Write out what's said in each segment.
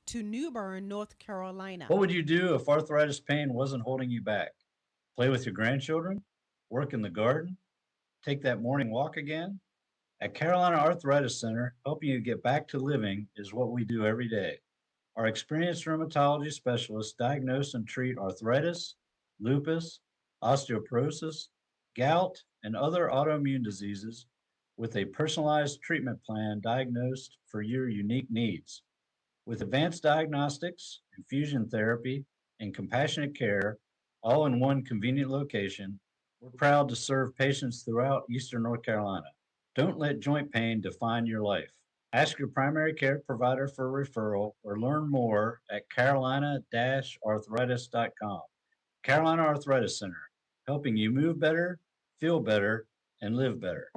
to New Bern, North Carolina. What would you do if arthritis pain wasn't holding you back? Play with your grandchildren? Work in the garden? Take that morning walk again? At Carolina Arthritis Center, helping you get back to living is what we do every day. Our experienced rheumatology specialists diagnose and treat arthritis, lupus, osteoporosis, gout, and other autoimmune diseases with a personalized treatment plan diagnosed for your unique needs. With advanced diagnostics, infusion therapy, and compassionate care, all in one convenient location, we're proud to serve patients throughout Eastern North Carolina. Don't let joint pain define your life. Ask your primary care provider for a referral or learn more at carolina-arthritis.com. Carolina Arthritis Center, helping you move better, feel better, and live better.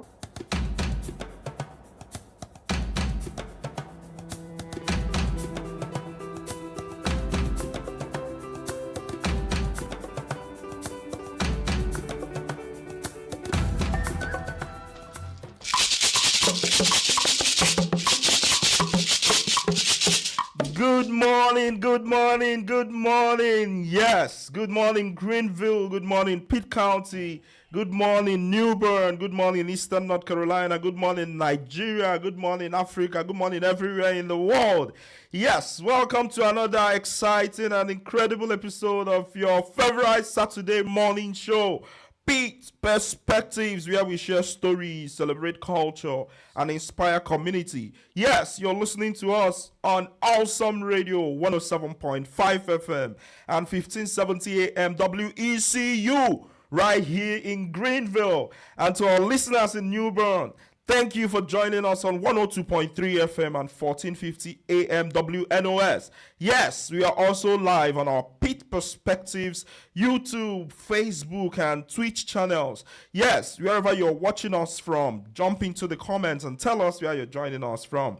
Good morning, good morning, good morning. Yes, good morning, Greenville. Good morning, Pitt County. Good morning, New Bern. Good morning, Eastern North Carolina. Good morning, Nigeria. Good morning, Africa. Good morning, everywhere in the world. Yes, welcome to another exciting and incredible episode of your favorite Saturday morning show, Pitt Perspectives, where we share stories, celebrate culture, and inspire community. Yes, you're listening to us on Awesome Radio 107.5 FM and 1570 AM WECU right here in Greenville. And to our listeners in New Bern, thank you for joining us on 102.3 FM and 1450 AM WNOS. Yes, we are also live on our Pitt Perspectives YouTube, Facebook, and Twitch channels. Yes, wherever you're watching us from, jump into the comments and tell us where you're joining us from.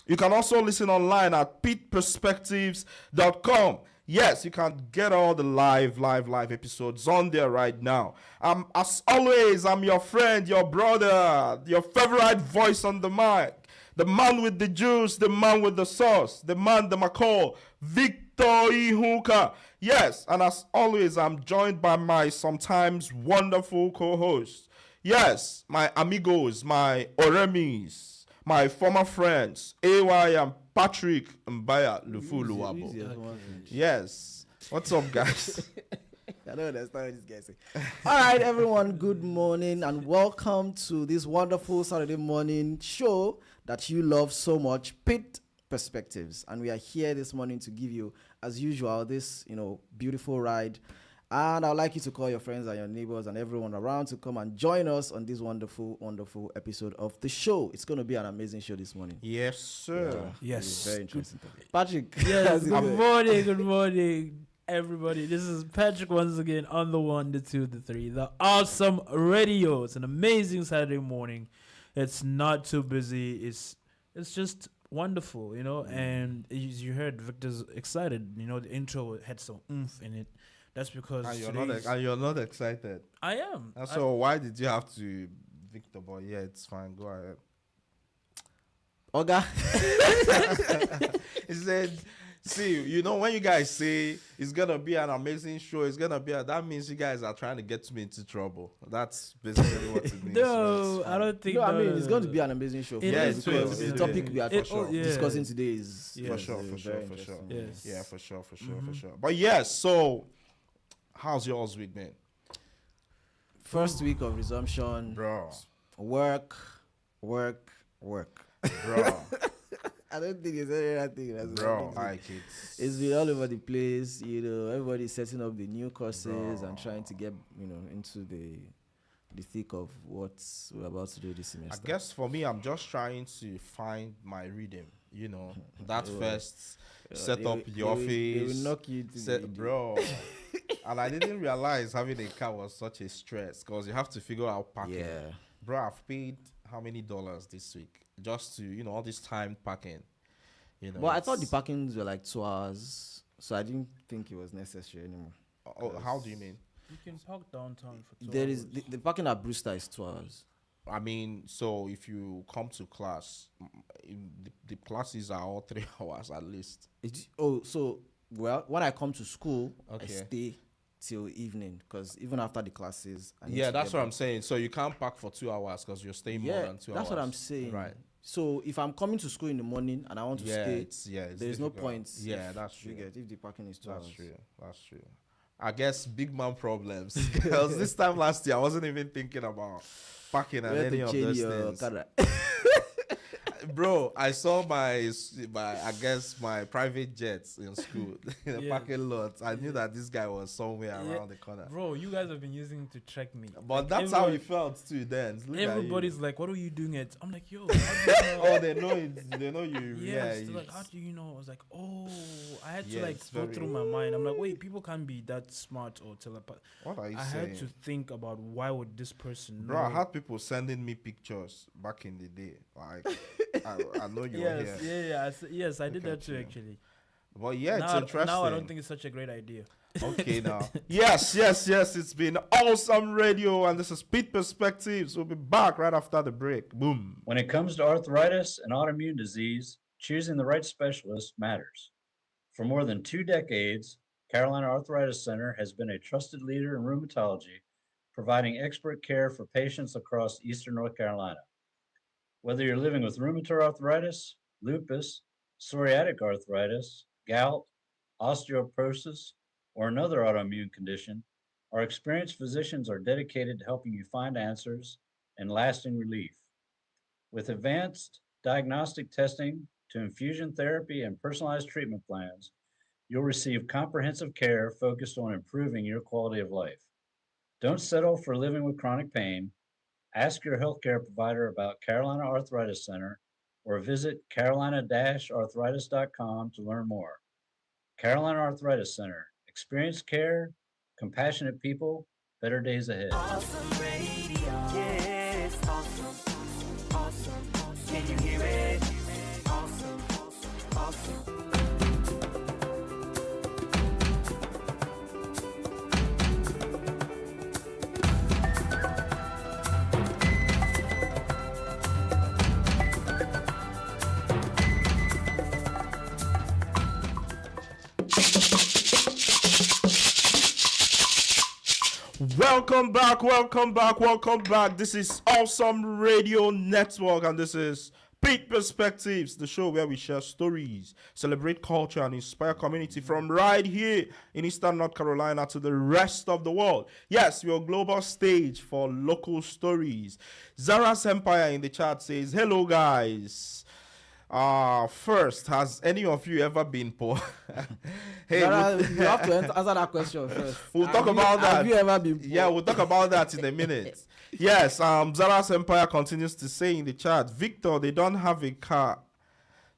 You can also listen online at pittperspectives.com. Yes, you can get all the live episodes on there right now. As always, I'm your friend, your brother, your favorite voice on the mic, the man with the juice, the man with the sauce, the man, the McCall, Victor Ihuka. Yes, and as always, I'm joined by my sometimes wonderful co-host. Yes, my amigos, my oremis, my former friends, AY and Patrick Mbaya Lufuluwabo. Yes. What's up, guys? I don't understand what this guy say. All right, everyone, good morning and welcome to this wonderful Saturday morning show that you love so much, Pitt Perspectives. And we are here this morning to give you, as usual, this, beautiful ride. And I'd like you to call your friends and your neighbors and everyone around to come and join us on this wonderful, wonderful episode of the show. It's going to be an amazing show this morning. Yes, sir. Yes. Very interesting. Patrick. Yes, good morning, everybody. This is Patrick once again on the 1, the 2, the 3, the Awesome Radio. It's an amazing Saturday morning. It's not too busy. It's just wonderful, and as you heard, Victor's excited. The intro had some oomph in it. That's because you're not excited. I am. So why did you have to, Victor? But yeah, it's fine. Go ahead. Oga. He said, see, when you guys say it's gonna be an amazing show, that means you guys are trying to get me into trouble. That's basically what it means. No, I don't think. It's going to be an amazing show. Because the topic we are discussing today is for sure. Yes. Yeah, for sure. But yes, so how's yours week been? First week of resumption. Bro. Work. Bro. I don't think it's anything. Bro, it's been all over the place. Everybody's setting up the new courses and trying to get, into the thick of what we're about to do this semester. I guess for me, I'm just trying to find my rhythm. That first set up the office. They will knock you to bro. And I didn't realize having a car was such a stress because you have to figure out parking. Yeah. Bro, I've paid how many dollars this week just to, all this time parking. But I thought the parkings were like 2 hours, so I didn't think it was necessary anymore. Oh, how do you mean? You can park downtown for 2 There hours. is the parking at Brewster is 2 hours. I mean, so if you come to class, the classes are all 3 hours at least. So well, when I come to school, I Okay. stay till evening because even after the classes, I need Yeah, to that's get what I'm back. saying. So you can't pack for 2 hours because you're staying more Yeah, than 2 hours. that's what I'm saying. Right. So if I'm coming to school in the morning and I want to stay, It's there's no difficult. point. Yeah, if, that's you true. get if the parking is 2 That's hours. true. That's true. I guess big man problems. Because this time last year, I wasn't even thinking about packing and You have any to of change those your things. car. Bro, I saw my I guess my private jets in school in the Yeah. parking lot. I knew that this guy was somewhere Yeah. around the corner. Bro, you guys have been using it to track me. But Like, that's how you everyone- felt too then. Look at you. Everybody's like, "What are you doing at?" I'm like, "Yo, how do you know?" Oh, they know it. They know you. Yes, Yeah. they're like, "How do you know?" I was like, "Oh, I had to Yeah, like it's go very- through my mind." I'm like, "Wait, people can't be that smart or telepath." What are you I saying? had to think about why would this person Bro, I know? had people sending me pictures back in the day. Like, I know you were Yes, here. yeah. Yes, I did Look that at too you. actually. But yeah, it's now, interesting. now I don't think it's such a great idea. Okay, now. Yes. It's been awesome radio, and this is Pitt Perspectives. We'll be back right after the break. Boom. When it comes to arthritis and autoimmune disease, choosing the right specialist matters. For more than 2 decades, Carolina Arthritis Center has been a trusted leader in rheumatology, providing expert care for patients across Eastern North Carolina. Whether you're living with rheumatoid arthritis, lupus, psoriatic arthritis, gout, osteoporosis, or another autoimmune condition, our experienced physicians are dedicated to helping you find answers and lasting relief. With advanced diagnostic testing to infusion therapy and personalized treatment plans, you'll receive comprehensive care focused on improving your quality of life. Don't settle for living with chronic pain. Ask your healthcare provider about Carolina Arthritis Center or visit carolina-arthritis.com to learn more. Carolina Arthritis Center. Experienced care, compassionate people, better days ahead. Awesome radio. Yes, awesome. Awesome. Can you hear it? Awesome. Awesome. Welcome back. This is Awesome Radio Network, and this is Pitt Perspectives, the show where we share stories, celebrate culture, and inspire community from right here in Eastern North Carolina to the rest of the world. Yes, we're a global stage for local stories. Zara's Empire in the chat says, "Hello, guys. First, has any of you ever been poor?" Hey, Zara, you have to answer that question first. We'll talk Have you- about that. Have you ever been? Yeah, we'll talk about that in a minute. Yes, Zara's Empire continues to say in the chat, "Victor, they don't have a car.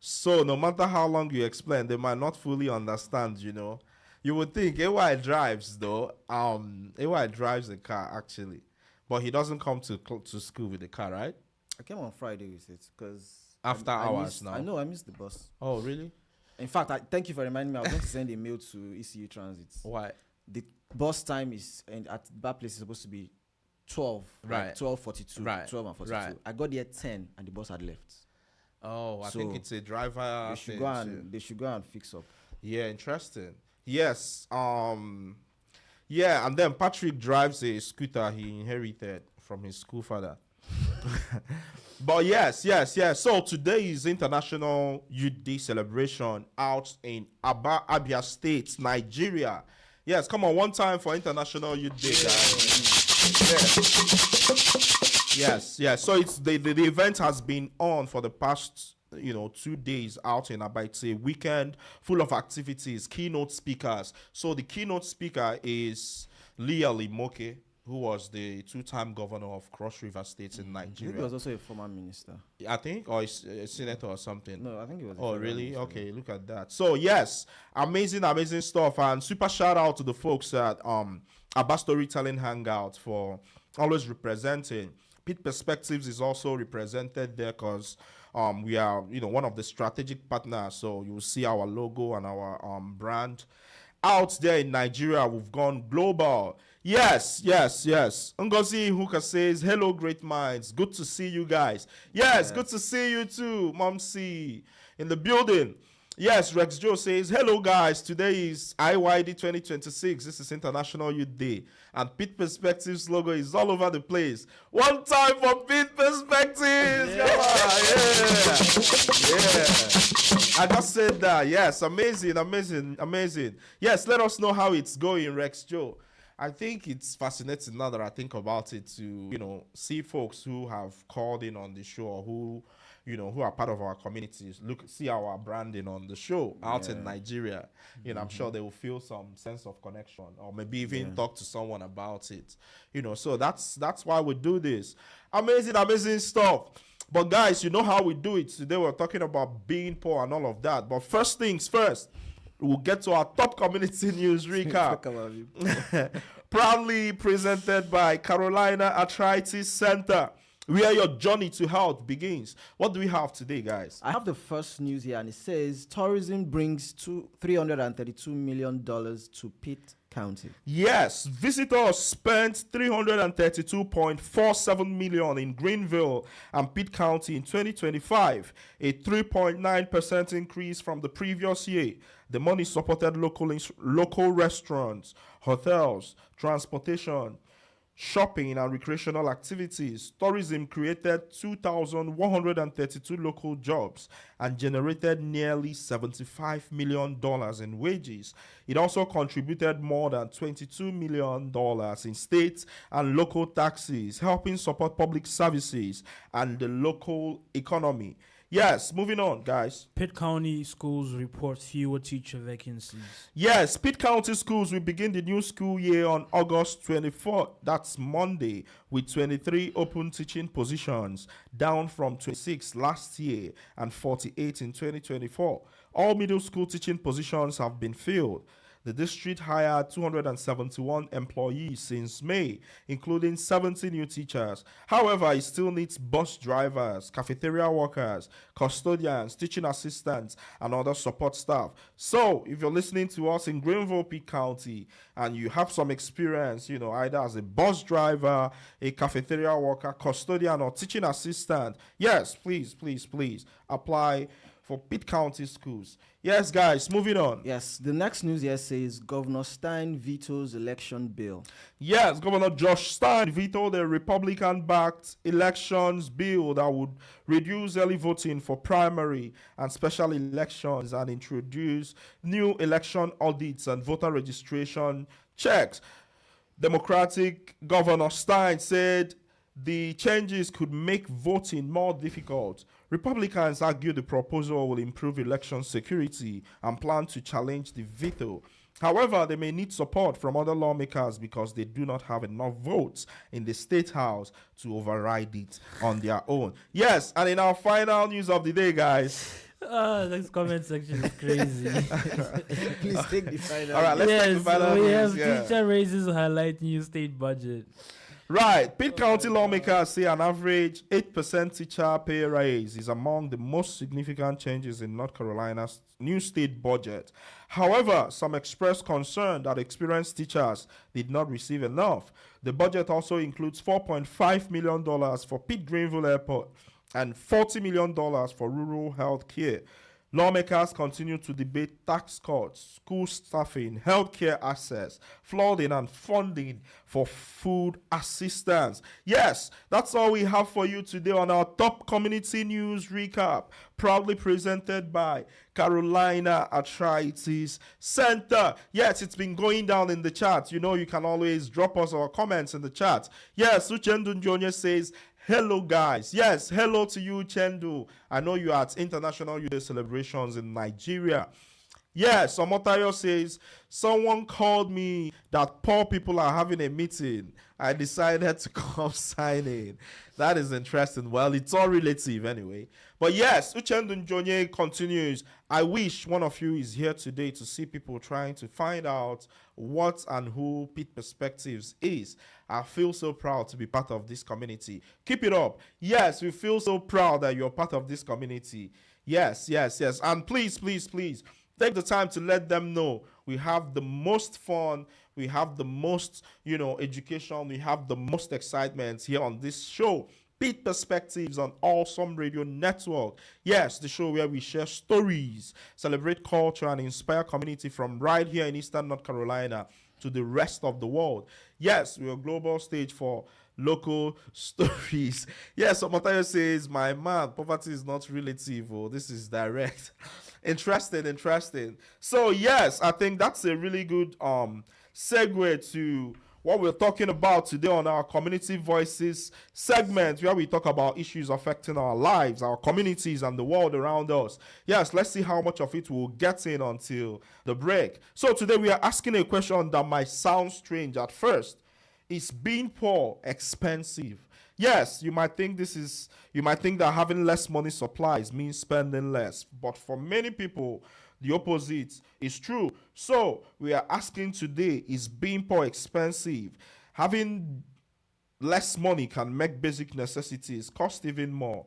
So no matter how long you explain, they might not fully understand, you know." You would think AY drives though. AY drives a car actually. But he doesn't come to school with the car, right? I came on Friday with it because After hours now. I know I missed the bus. Oh, really? In fact, thank you for reminding me. I was going to send a mail to ECU Transit. Why? The bus time is and at that place is supposed to be 12, Right. like 12:42, Right. 12 and 42. Right. I got there 10 and the bus had left. Oh, I think So, it's a driver They should thing go too. and they should go and fix up. Yeah, interesting. Yes. Yeah, and then Patrick drives a scooter he inherited from his school father. But yes. So today is International Youth Day celebration out in Abia State, Nigeria. Yes, come on, one time for International Youth Day, guys. Yes. So it's the event has been on for the past 2 days out in Abia. It's a weekend full of activities, keynote speakers. So the keynote speaker is Leah Limoke, who was the 2-time governor of Cross River State in I think he Nigeria. was also a former minister. I think, or a senator or something. No, I think he was. a Oh, federal really? minister. Okay, look at that. So, yes, amazing stuff. And super shout out to the folks at Abba Storytelling Hangout for always representing. Pitt Perspectives is also represented there because we are, one of the strategic partners. So you will see our logo and our brand out there in Nigeria. We've gone global. Yes. Ngozi Ihuka says, hello, great minds. Good to see you guys. Yes, good to see you too, Mom C. In the building. Yes, Rex Joe says, hello, guys. Today is IYD 2026. This is International Youth Day. And Pitt Perspectives logo is all over the place. One time for Pitt Perspectives. Come on. Yeah. I just said that. Yes, amazing. Yes, let us know how it's going, Rex Joe. I think it's fascinating now that I think about it to, see folks who have called in on the show or who are part of our communities, see our branding on the show out in Nigeria. I'm sure they will feel some sense of connection or maybe even talk to someone about it. So that's why we do this. Amazing stuff. But guys, you know how we do it. Today we're talking about being poor and all of that. But first things first, we'll get to our top community news recap. Proudly presented by Carolina Arthritis Center, where your journey to health begins. What do we have today, guys? I have the first news here, and it says tourism brings $332 million to Pitt County. Yes, visitors spent $332.47 million in Greenville and Pitt County in 2025, a 3.9% increase from the previous year. The money supported local restaurants, hotels, transportation, shopping and recreational activities. Tourism created 2,132 local jobs and generated nearly $75 million in wages. It also contributed more than $22 million in state and local taxes, helping support public services and the local economy. Yes, moving on, guys. Pitt County schools report fewer teacher vacancies. Yes, Pitt County schools will begin the new school year on August 24th. That's Monday, with 23 open teaching positions, down from 26 last year and 48 in 2024. All middle school teaching positions have been filled. The district hired 271 employees since May, including 70 new teachers. However, it still needs bus drivers, cafeteria workers, custodians, teaching assistants, and other support staff. So, if you're listening to us in Greenville, Pitt County, and you have some experience, either as a bus driver, a cafeteria worker, custodian, or teaching assistant, yes, please apply for Pitt County schools. Yes, guys, moving on. Yes, the next news here says Governor Stein vetoes election bill. Yes, Governor Josh Stein vetoed a Republican-backed elections bill that would reduce early voting for primary and special elections and introduce new election audits and voter registration checks. Democratic Governor Stein said the changes could make voting more difficult. Republicans argue the proposal will improve election security and plan to challenge the veto. However, they may need support from other lawmakers because they do not have enough votes in the State House to override it on their own. Yes, and in our final news of the day, guys. This comment section is crazy. Please take the final. All right, let's take the final we news. have Yeah. teacher raises highlight new state budget. Right, Pitt County lawmakers say an average 8% teacher pay raise is among the most significant changes in North Carolina's new state budget. However, some expressed concern that experienced teachers did not receive enough. The budget also includes $4.5 million for Pitt Greenville Airport and $40 million for rural health care. Lawmakers continue to debate tax cuts, school staffing, healthcare access, flooding, and funding for food assistance. Yes, that's all we have for you today on our top community news recap, proudly presented by Carolina Arthritis Center. Yes, it's been going down in the chat. You can always drop us our comments in the chat. Yes, Uchendu Njonye says, hello, guys. Yes, hello to you, Chendu. I know you are at International Youth Day celebrations in Nigeria. Yes, Omotayo says, someone called me that poor people are having a meeting. I decided to come sign in. That is interesting. Well, it's all relative anyway. But yes, Uchendu Njonye continues. I wish one of you is here today to see people trying to find out what and who Pitt Perspectives is. I feel so proud to be part of this community. Keep it up. Yes, we feel so proud that you're part of this community. Yes. And please, take the time to let them know we have the most fun, we have the most, education, we have the most excitement here on this show. Pitt Perspectives on Awesome Radio Network. Yes, the show where we share stories, celebrate culture, and inspire community from right here in Eastern North Carolina to the rest of the world. Yes, we're a global stage for local stories. Yes, Omotayo says, my man, poverty is not relative. Oh, this is direct. Interesting. So, yes, I think that's a really good segue to what we're talking about today on our Community Voices segment, where we talk about issues affecting our lives, our communities, and the world around us. Yes, let's see how much of it we'll get in until the break. So today we are asking a question that might sound strange at first. Is being poor expensive? Yes, you might think that having less money supplies means spending less, but for many people, the opposite is true. So we are asking today, is being poor expensive? Having less money can make basic necessities cost even more.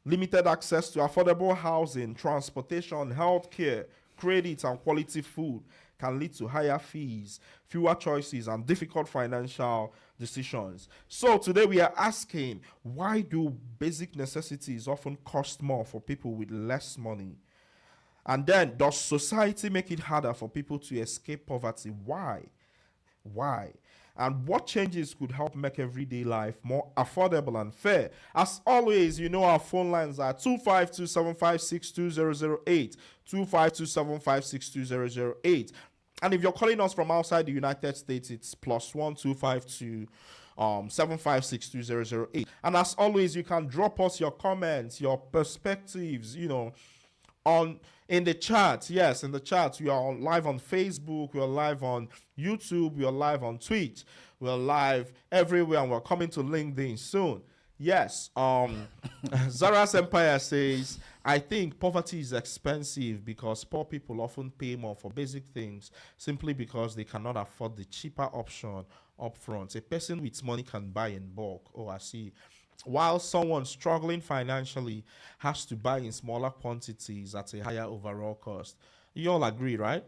Limited access to affordable housing, transportation, healthcare, credit, and quality food can lead to higher fees, fewer choices, and difficult financial decisions. So today we are asking, why do basic necessities often cost more for people with less money? And then, does society make it harder for people to escape poverty? Why? And what changes could help make everyday life more affordable and fair? As always, our phone lines are 252-756-2008, 252-756-2008. And if you're calling us from outside the United States, it's +1 252-756-2008. And as always, you can drop us your comments, your perspectives, in the chat. Yes, in the chat. We are live on Facebook, we are live on YouTube, we are live on Twitch, we are live everywhere, and we're coming to LinkedIn soon. Yes, Zara's Empire says, I think poverty is expensive because poor people often pay more for basic things simply because they cannot afford the cheaper option up front. A person with money can buy in bulk. Oh, I see. While someone struggling financially has to buy in smaller quantities at a higher overall cost. You all agree, right?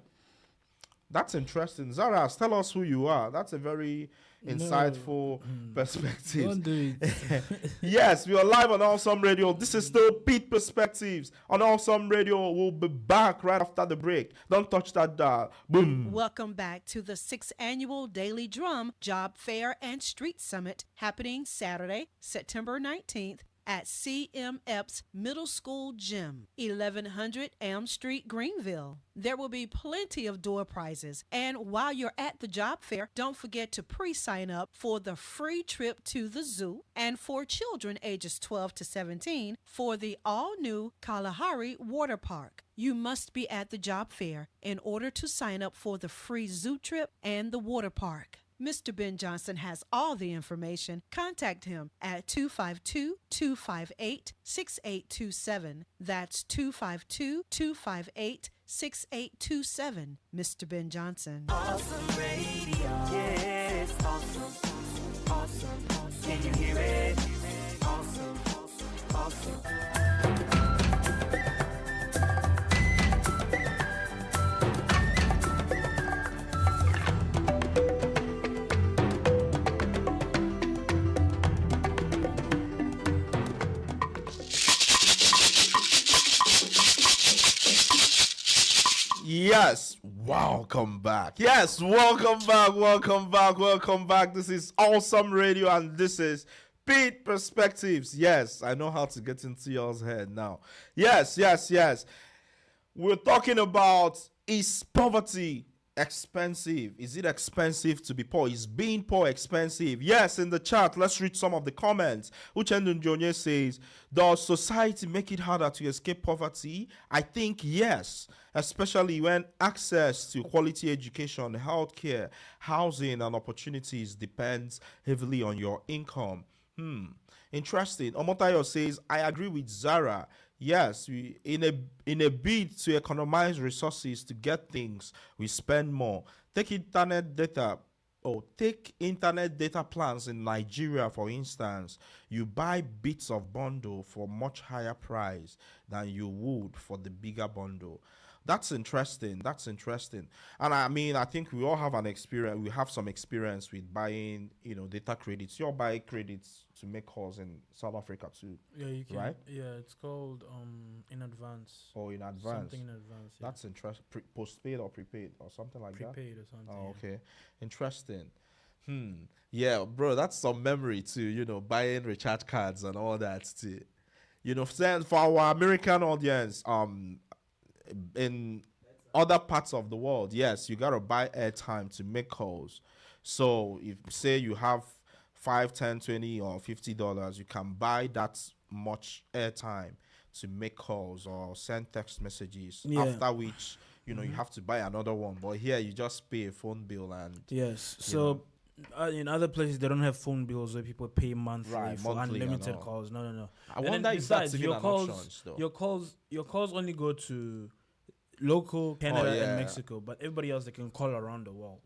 That's interesting. Zara, tell us who you are. That's a very insightful perspective. Don't do it. Yes, we are live on Awesome Radio. This is still Pitt Perspectives on Awesome Radio. We'll be back right after the break. Don't touch that dial. Boom. Welcome back to the 6th Annual Daily Drum Job Fair and Street Summit happening Saturday, September 19th at CMF's Middle School Gym, 1100 Elm Street, Greenville. There will be plenty of door prizes. And while you're at the job fair, don't forget to pre-sign up for the free trip to the zoo and for children ages 12 to 17 for the all-new Kalahari Water Park. You must be at the job fair in order to sign up for the free zoo trip and the water park. Mr. Ben Johnson has all the information. Contact him at 252-258-6827. That's 252-258-6827. Mr. Ben Johnson. Awesome radio. Yes, awesome. Awesome. Can you hear it? Awesome. Awesome. Yes, welcome back. Yes, welcome back. This is Awesome Radio, and this is Pitt Perspectives. Yes, I know how to get into y'all's head now. Yes. We're talking about, is poverty expensive? Is it expensive to be poor? Is being poor expensive? Yes, in the chat, let's read some of the comments. Uchendu Njonye says, does society make it harder to escape poverty? I think yes, especially when access to quality education, healthcare, housing, and opportunities depends heavily on your income. Interesting. Omotayo says, I agree with Zara. Yes, in a bid to economize resources to get things, we spend more. Take internet data plans in Nigeria, for instance. You buy bits of bundle for much higher price than you would for the bigger bundle. That's interesting. That's interesting. And I mean, I think we all have an experience. We have some experience with buying, data credits. You all buy credits to make calls in South Africa too, Yeah, you can. right? Yeah, it's called in advance. Or in advance. Something in advance. Yeah. That's interesting. Postpaid or prepaid or something like that. Prepaid or something. Oh, yeah. okay. Interesting. Yeah, bro, that's some memory too, buying recharge cards and all that too. For our American audience, in other parts of the world, yes, you gotta buy airtime to make calls. So if say you have 5, 10, 20 or $50, you can buy that much airtime to make calls or send text messages. Yeah. After which, you have to buy another one. But here you just pay a phone bill and Yes. you So in other places they don't have phone bills where people pay monthly Right, for monthly and unlimited all. calls. No. I And then wonder if that's besides, even an option still. your calls only go to local Canada yeah. and Mexico, but everybody else they can call around the world.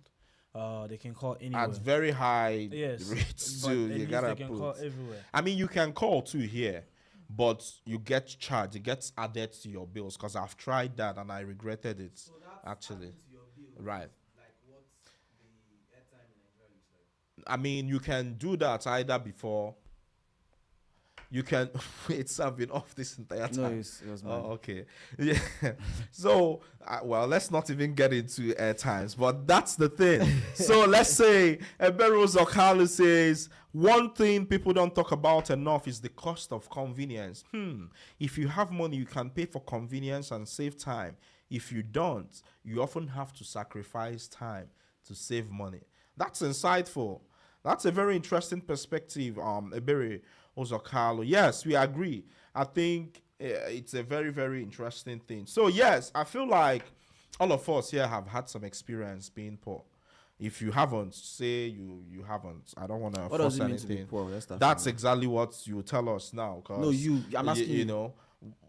They can call anywhere. At very high Yes, rates but too. at You least gotta they can call put. everywhere. I mean, you can call too here, but you get charged. It gets added to your bills because I've tried that and I regretted it. Actually, right. I mean, you can do that either before. You can wait. I've been off this entire time. No, it was mine. Oh, okay. Yeah. So, well, let's not even get into air times, but that's the thing. So, let's say Ebero Zokalo says, one thing people don't talk about enough is the cost of convenience. If you have money, you can pay for convenience and save time. If you don't, you often have to sacrifice time to save money. That's insightful. That's a very interesting perspective, Ebere Ozokalo. Yes, we agree. I think it's a very, very interesting thing. So, yes, I feel like all of us here have had some experience being poor. If you haven't, say you haven't. I don't want to What force does it mean to be anything. poor? Let's start That's from there. exactly what you tell us now. No, you. I'm asking you. You know,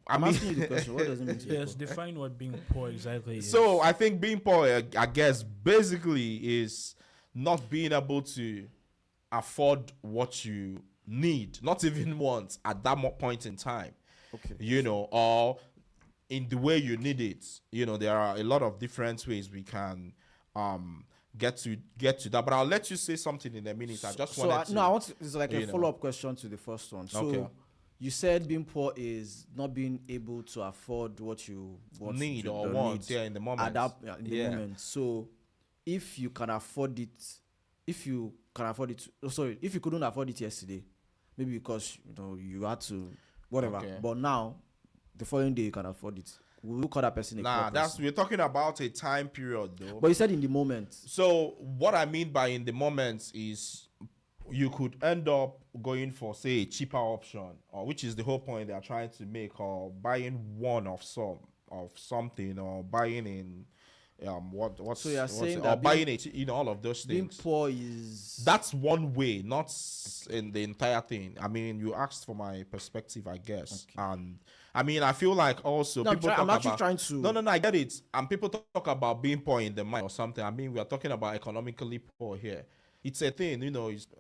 I I'm mean, asking you the question. What does it mean to be Yes, poor? define what being poor exactly is. so I think being poor, I guess, basically is not being able to afford what you need, not even want at that point in time. Okay. Or in the way you need it. There are a lot of different ways we can get to that. But I'll let you say something in a minute. I just wanted to. I want to, it's like a you know. follow-up question to the first one. So Okay. you said being poor is not being able to afford what you want Need to, or the want needs in the moment. at that in the Yeah. moment. So if you can afford it, if you couldn't afford it yesterday, maybe because you had to whatever. Okay. But now, the following day you can afford it. Will you call that person a Nah, poor person? we're talking about a time period though. But you said in the moment. So what I mean by in the moment is you could end up going for, say, a cheaper option, or which is the whole point they are trying to make, or buying one of something, or buying in So you are saying or that buying it, all of those Being things. poor is That's one way, not in the entire thing. I mean, you asked for my perspective, I guess, and I mean, I feel like also No, people I'm talk actually about trying to. no, I get it. And people talk about being poor in the mind or something. I mean, we are talking about economically poor here. It's a thing,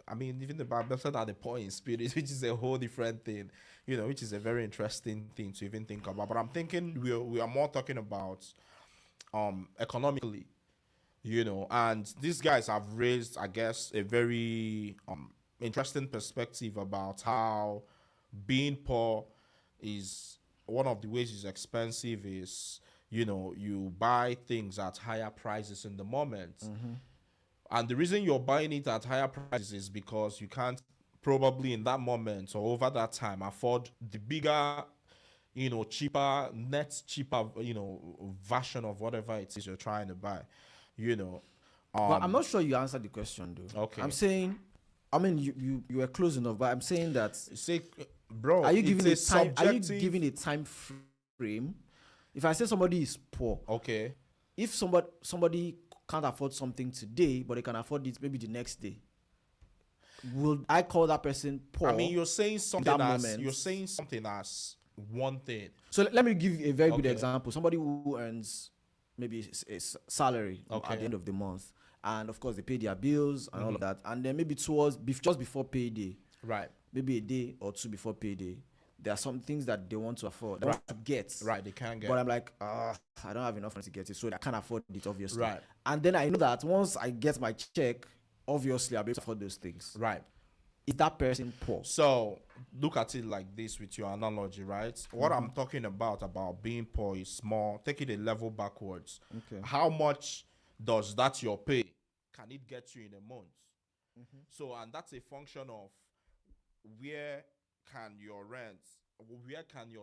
I mean, even the Bible said that the poor in spirit, which is a whole different thing, which is a very interesting thing to even think about. But I'm thinking we are more talking about economically, and these guys have raised, I guess, a very interesting perspective about how being poor is one of the ways it's expensive is you buy things at higher prices in the moment. And the reason you're buying it at higher prices is because you can't probably in that moment or over that time afford the bigger, cheaper version of whatever it is you're trying to buy, But I'm not sure you answered the question though. Okay. I'm saying, I mean, you were close enough, but I'm saying that Say, bro, are you giving a it's time? Are you subjective- giving a time frame? If I say somebody is poor, Okay. if somebody can't afford something today, but they can afford it maybe the next day, will I call that person poor? I mean, you're saying something moment. as one thing. So let me give you a very good Okay. example. Somebody who earns maybe a salary Okay. at the end of the month, and of course they pay their bills and all of that, and then maybe just before payday, Right. maybe a day or two before payday, there are some things that they want to afford, they want to get. Right, they can't get. But I'm like, I don't have enough money to get it, so I can't afford it, obviously. Right. And then I know that once I get my check, obviously I'll be able to afford those things. Right. Is that person poor? So look at it like this with your analogy, right? What I'm talking about being poor is small. Take it a level backwards. Okay. How much does that your pay? Can it get you in a month? So, and that's a function of where can your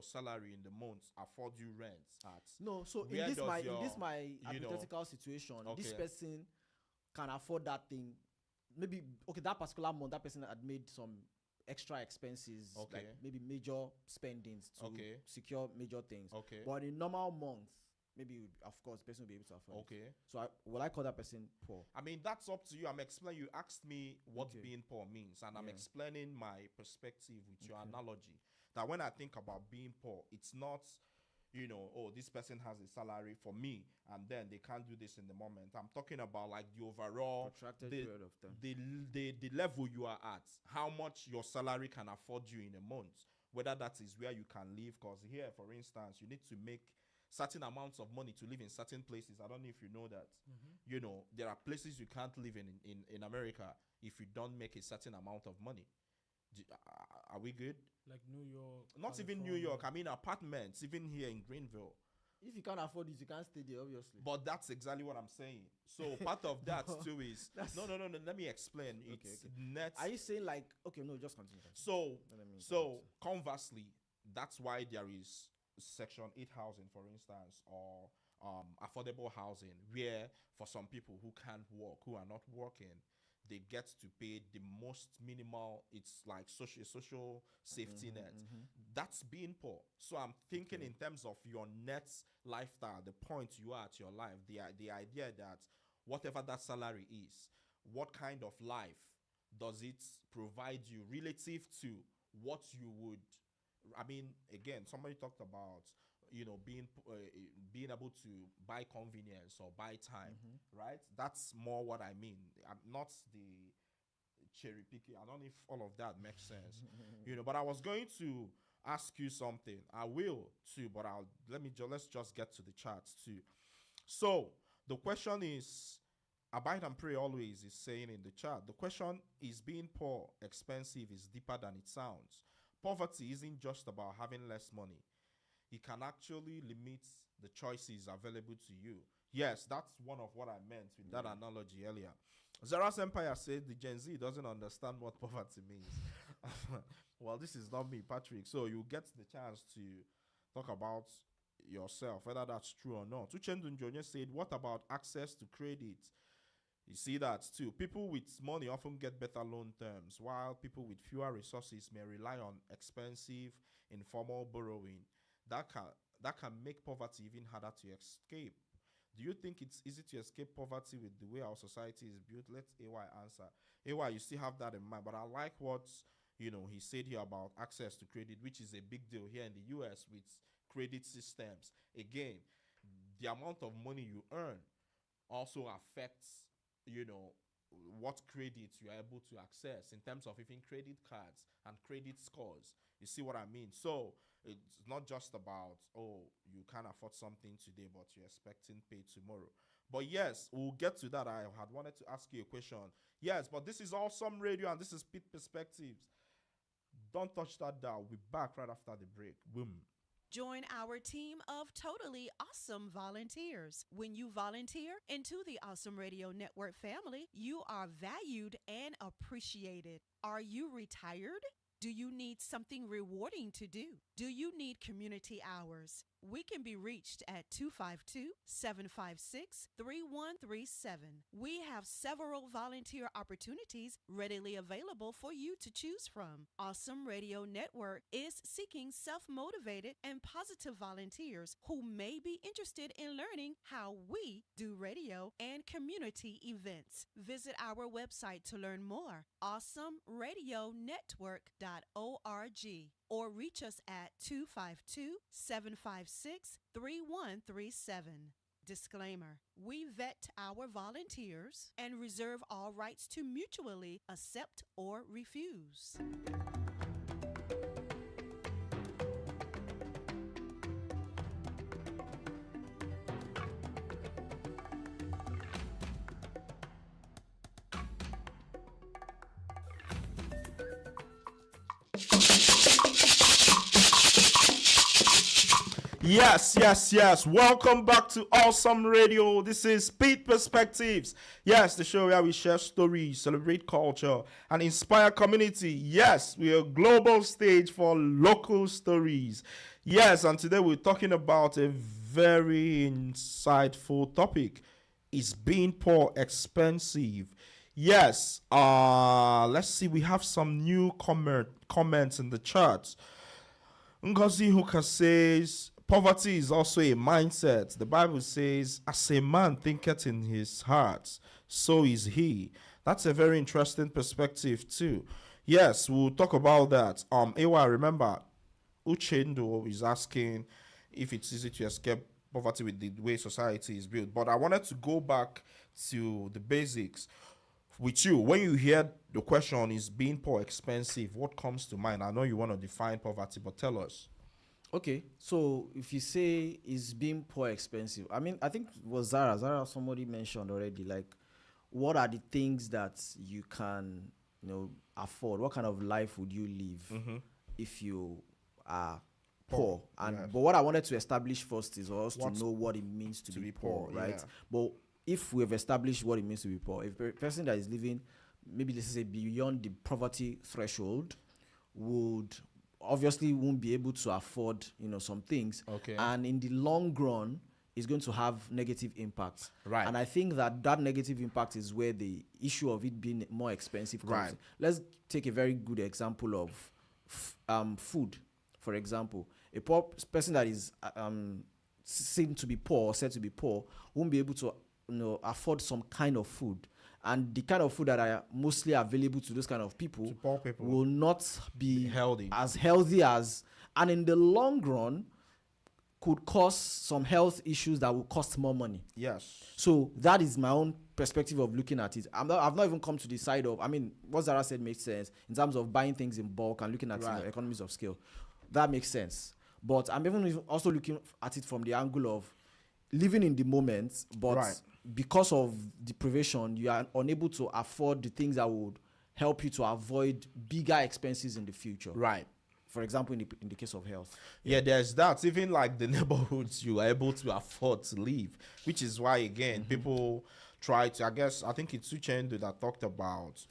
salary in the month afford you rent at? No, so Where in does this my you know, hypothetical situation, this okay. person can afford that thing. Maybe that particular month, that person had made some extra expenses, Okay. like maybe major spendings to Okay. secure major things. Okay. But in normal month, maybe of course the person will be able to afford it. Okay. So will I call that person poor? I mean, that's up to you. I'm explaining. You asked me what Okay. being poor means, and I'm Yeah. explaining my perspective with your analogy. That when I think about being poor, it's not, this person has a salary for me, and then they can't do this in the moment. I'm talking about like the overall Protracted period of time. the level you are at, how much your salary can afford you in a month, whether that is where you can live. Because here, for instance, you need to make certain amounts of money to live in certain places. I don't know if you know that. There are places you can't live in America if you don't make a certain amount of money. Are we good? Like New York. Not even New York. I mean apartments, even here in Greenville. If you can't afford it, you can't stay there, obviously. But that's exactly what I'm saying. So part of that too is no. Let me explain. It's net. Are you saying like just continue. So Let me conversely, that's why there is Section 8 housing, for instance, or affordable housing, where for some people who can't work, who are not working, they get to pay the most minimal. It's like social safety net. That's being poor. So I'm thinking in terms of your net lifestyle, the point you are at your life, the idea that whatever that salary is, what kind of life does it provide you relative to what you would. I mean, again, somebody talked about being able to buy convenience or buy time, right? That's more what I mean. I'm not the cherry picking. I don't know if all of that makes sense, But I was going to ask you something. I will too, but let's just get to the charts too. So the question is, abide and pray always is saying in the chat. The question is, being poor expensive is deeper than it sounds. Poverty isn't just about having less money. It can actually limit the choices available to you. Yes, that's one of what I meant with that analogy earlier. Zara's Empire said the Gen Z doesn't understand what poverty means. Well, this is not me, Patrick. So you get the chance to talk about yourself, whether that's true or not. Uchendu Njonye said, what about access to credit? You see that too. People with money often get better loan terms, while people with fewer resources may rely on expensive, informal borrowing. That can make poverty even harder to escape. Do you think it's easy to escape poverty with the way our society is built? Let AY answer. AY, you still have that in mind, but I like what he said here about access to credit, which is a big deal here in the US with credit systems. Again, the amount of money you earn also affects what credit you are able to access in terms of even credit cards and credit scores. You see what I mean? So it's not just about, you can't afford something today, but you're expecting pay tomorrow. But yes, we'll get to that. I had wanted to ask you a question. Yes, but this is Awesome Radio and this is Pitt Perspectives. Don't touch that dial. We'll be back right after the break. Boom. Join our team of totally awesome volunteers. When you volunteer into the Awesome Radio Network family, you are valued and appreciated. Are you retired? Do you need something rewarding to do? Do you need community hours? We can be reached at 252-756-3137. We have several volunteer opportunities readily available for you to choose from. Awesome Radio Network is seeking self-motivated and positive volunteers who may be interested in learning how we do radio and community events. Visit our website to learn more, awesomeradionetwork.org, or reach us at 252-756-3137. Disclaimer: we vet our volunteers and reserve all rights to mutually accept or refuse. Yes. Welcome back to Awesome Radio. This is Pitt Perspectives. Yes, the show where we share stories, celebrate culture, and inspire community. Yes, we are a global stage for local stories. Yes, and today we're talking about a very insightful topic. Is being poor expensive? Yes. Let's see. We have some new comments in the chat. Ngozi Ihuka says, poverty is also a mindset. The Bible says, as a man thinketh in his heart, so is he. That's a very interesting perspective too. Yes, we'll talk about that. Ewa, remember, Uchendo is asking if it's easy to escape poverty with the way society is built. But I wanted to go back to the basics with you. When you hear the question, is being poor expensive, what comes to mind? I know you want to define poverty, but tell us. Okay, so if you say is being poor expensive, I mean, I think it was Zara somebody mentioned already, like, what are the things that you can, afford? What kind of life would you live if you are poor? And yes. But what I wanted to establish first is for us to know what it means to be poor, right? Yeah. But if we have established what it means to be poor, if a person that is living, maybe this is a beyond the poverty threshold, won't be able to afford, some things. Okay. And in the long run, is going to have negative impacts. Right. And I think that negative impact is where the issue of it being more expensive comes. Right. Let's take a very good example of food. For example, a poor person that is seen to be poor or said to be poor won't be able to afford some kind of food. And the kind of food that are mostly available to those kind of people, poor people, will not be healthy as, and in the long run could cause some health issues that will cost more money. Yes. So that is my own perspective of looking at it. I've not even come to the side of, what Zara said makes sense in terms of buying things in bulk and looking at economies of scale. That makes sense. But I'm even also looking at it from the angle of living in the moment, but because of deprivation, you are unable to afford the things that would help you to avoid bigger expenses in the future. Right. For example, in the case of health. Yeah, there's that. Even like the neighborhoods you are able to afford to live, which is why, again, people try to, I think it's Uchendu that talked about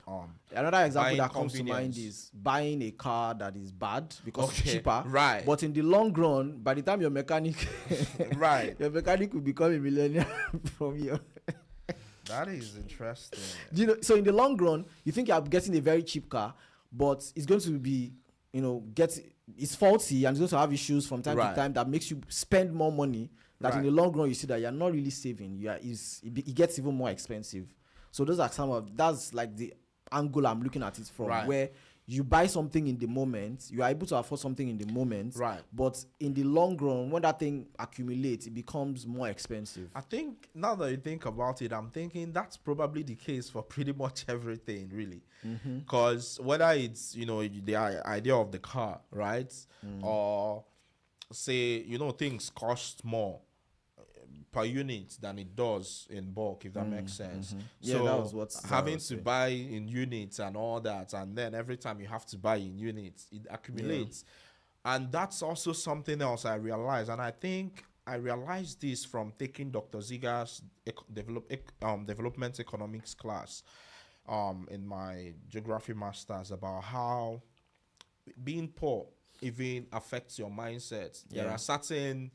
another example that comes to convenience. mind is buying a car that is bad because it's cheaper. Right. But in the long run, by the time your mechanic right, your mechanic will become a millionaire from you. That is interesting. So in the long run, you think you're getting a very cheap car, but it's going to be, it's faulty and it's going to have issues from time to time that makes you spend more money. That in the long run, you see that you're not really saving. It gets even more expensive. So those are that's like the angle I'm looking at it from, where you buy something in the moment, you are able to afford something in the moment, but in the long run, when that thing accumulates, it becomes more expensive. I think now that you think about it, I'm thinking that's probably the case for pretty much everything, really. Because whether it's, the idea of the car, right? Or say, things cost more per unit than it does in bulk, if that makes sense. Yeah, so that was what having to buy in units and all that, and then every time you have to buy in units, it accumulates. And that's also something else I realized. And I think I realized this from taking Dr. Ziga's development economics class in my geography masters, about how being poor even affects your mindset. There are certain,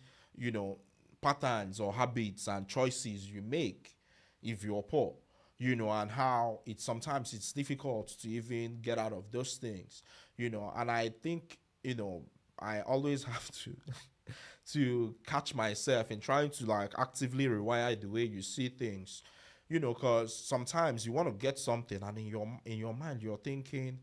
patterns or habits and choices you make if you're poor, and how sometimes it's difficult to even get out of those things, and I think, I always have to catch myself in trying to actively rewire the way you see things, because sometimes you want to get something and in your mind you're thinking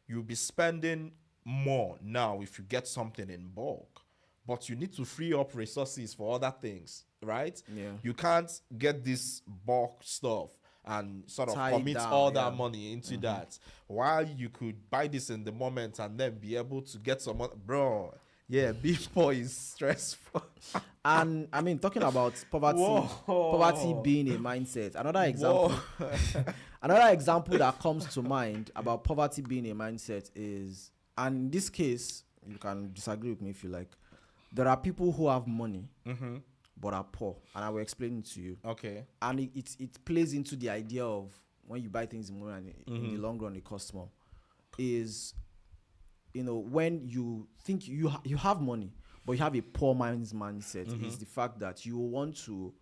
you'll be spending more now if you get something in bulk. But you need to free up resources for other things, right? Yeah. You can't get this bulk stuff and sort of Tie commit down, all that money into that, while you could buy this in the moment and then be able to get some other, bro. Yeah, being poor is stressful. And talking about poverty being a mindset. Another example that comes to mind about poverty being a mindset is, and in this case, you can disagree with me if you like, there are people who have money Mm-hmm. but are poor, and I will explain it to you. Okay. And it plays into the idea of when you buy things in money and in the long run it costs more. Is, when you think you have money but you have a poor man's mindset, is the fact that you want to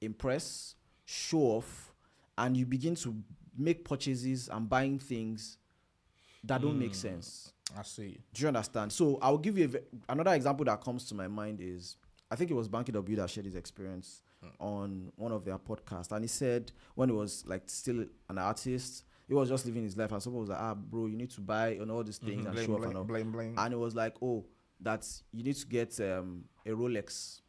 impress, show off, and you begin to make purchases and buying things that don't make sense. I see. Do you understand? So I'll give you another example that comes to my mind is, I think it was Banky W that shared his experience on one of their podcasts, and he said when he was like still an artist, he was just living his life, and someone was like, bro, you need to buy all these things and show off and all. And it was like, that you need to get a Rolex.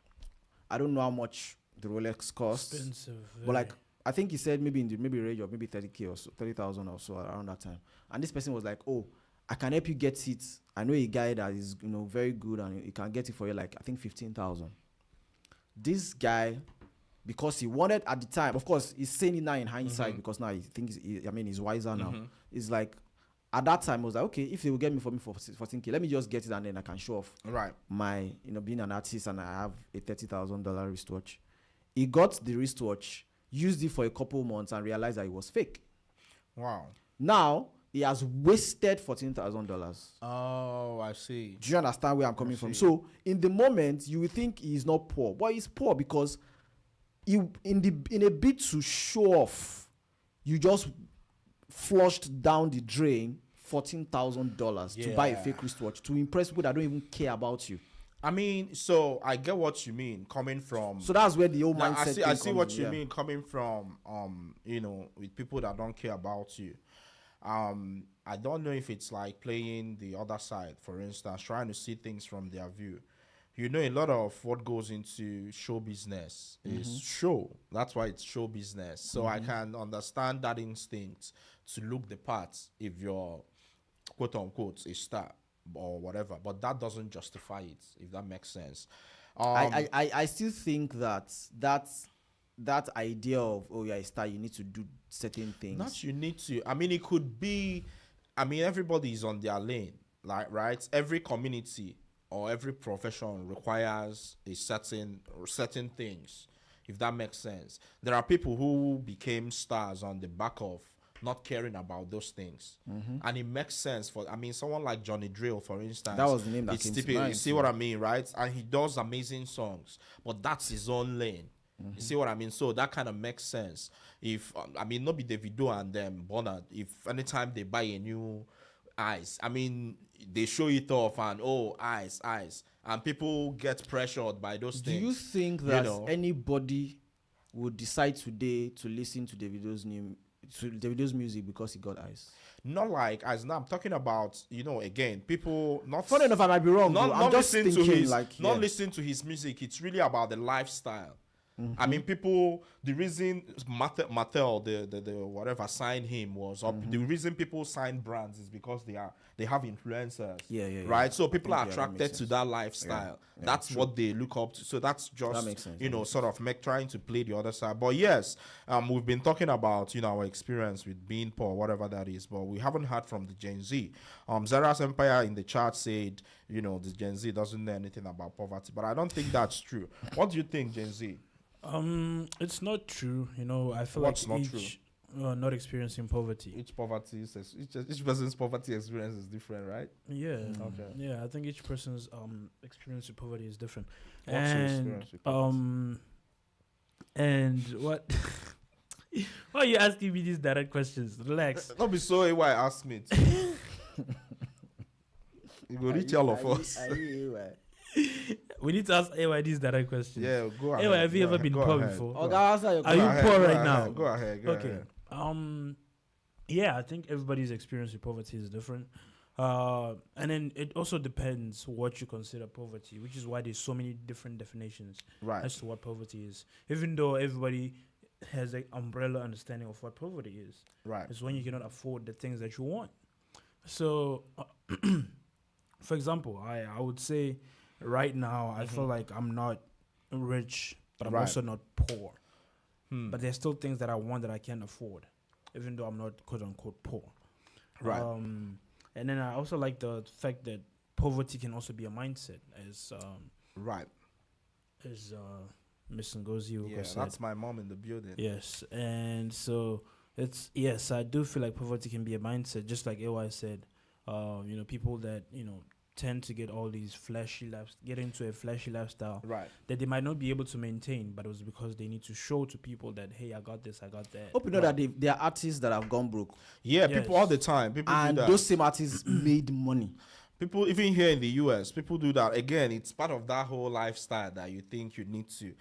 I don't know how much the Rolex costs, Expensive. but like I think he said maybe in the range of maybe 30K or so, 30,000 or so around that time. And this person was like, I can help you get it. I know a guy that is very good and he can get it for you like I think 15,000. This guy, because he wanted at the time, of course he's saying it now in hindsight because now he thinks he's wiser now. It's like at that time I was like, okay, if they will get me for 14K, let me just get it and then I can show off my being an artist, and I have a $30,000 wristwatch. He got the wristwatch, used it for a couple months and realized that it was fake. Wow. Now he has wasted $14,000. Oh, I see. Do you understand where I'm coming from? So in the moment you will think he's not poor, but he's poor because in a bid to show off, you just flushed down the drain $14,000 to buy a fake wristwatch to impress people that don't even care about you. I mean, so I get what you mean coming from. So that's where the old Now, mindset. I see what you mean coming from. With people that don't care about you. I don't know if it's like playing the other side, for instance, trying to see things from their view. A lot of what goes into show business is show. That's why it's show business. So I can understand that instinct to look the part if you're quote unquote a star or whatever, but that doesn't justify it, if that makes sense. I still think that idea of you're a star, you need to do certain things. Not you need to. I mean, it could be. I mean, everybody is on their lane, like right. Every community or every profession requires a certain things, if that makes sense. There are people who became stars on the back of not caring about those things, and it makes sense for. I mean, someone like Johnny Drill, for instance. That was the name that came to mind. You see what I mean, right? And he does amazing songs, but that's his own lane. You see what I mean? So that kind of makes sense. If not be Davido and them Bonner, if anytime they buy a new eyes, I mean, they show it off and eyes, and people get pressured by those things. Do you think that anybody would decide today to listen to Davido's music because he got eyes? Not like eyes. Now I'm talking about again, people not. Funny enough, I might be wrong. I'm just thinking not listening to his music. It's really about the lifestyle. I mean, people. The reason Mattel, the whatever signed him was up. The reason people sign brands is because they have influencers. Right. So people are attracted to that lifestyle. That's what they look up to. So that's just that makes sense. Sort of trying to play the other side. But yes, we've been talking about our experience with being poor, whatever that is. But we haven't heard from the Gen Z. Zara's Empire in the chat said the Gen Z doesn't know anything about poverty, but I don't think that's true. What do you think, Gen Z? It's not true. I feel What's like not each not experiencing poverty. Each person's poverty experience is different, right? Yeah. Okay. Yeah, I think each person's experience with poverty is different. What's your experience with poverty? And what? Why are you asking me these direct questions? Relax. Don't be so why ask me. You go reach all of us. We need to ask AY these direct questions. Yeah, go ahead. AY, have you ever been poor ahead. before? Are you poor right now? Go ahead. Okay. Yeah, I think everybody's experience with poverty is different. And then it also depends what you consider poverty, which is why there's so many different definitions as to what poverty is. Even though everybody has an umbrella understanding of what poverty is. Right. It's when you cannot afford the things that you want. So, for example, I would say right now, I feel like I'm not rich, but I'm also not poor. But there's still things that I want that I can't afford, even though I'm not quote unquote poor. Right. And then I also like the fact that poverty can also be a mindset, as Right. As Miss Ngozi Ihuka Yeah, said. that's my mom in the building. Yes, and so it's yes, I do feel like poverty can be a mindset, just like AY said. People that tend to get all these get into a flashy lifestyle Right. that they might not be able to maintain, but it was because they need to show to people that hey, I got this, I got that. Hope you know that there are artists that have gone broke, Yeah, Yes. people all the time. People and do that. those same artists made money. People, even here in the US, people do that. Again, it's part of that whole lifestyle that you think you need to,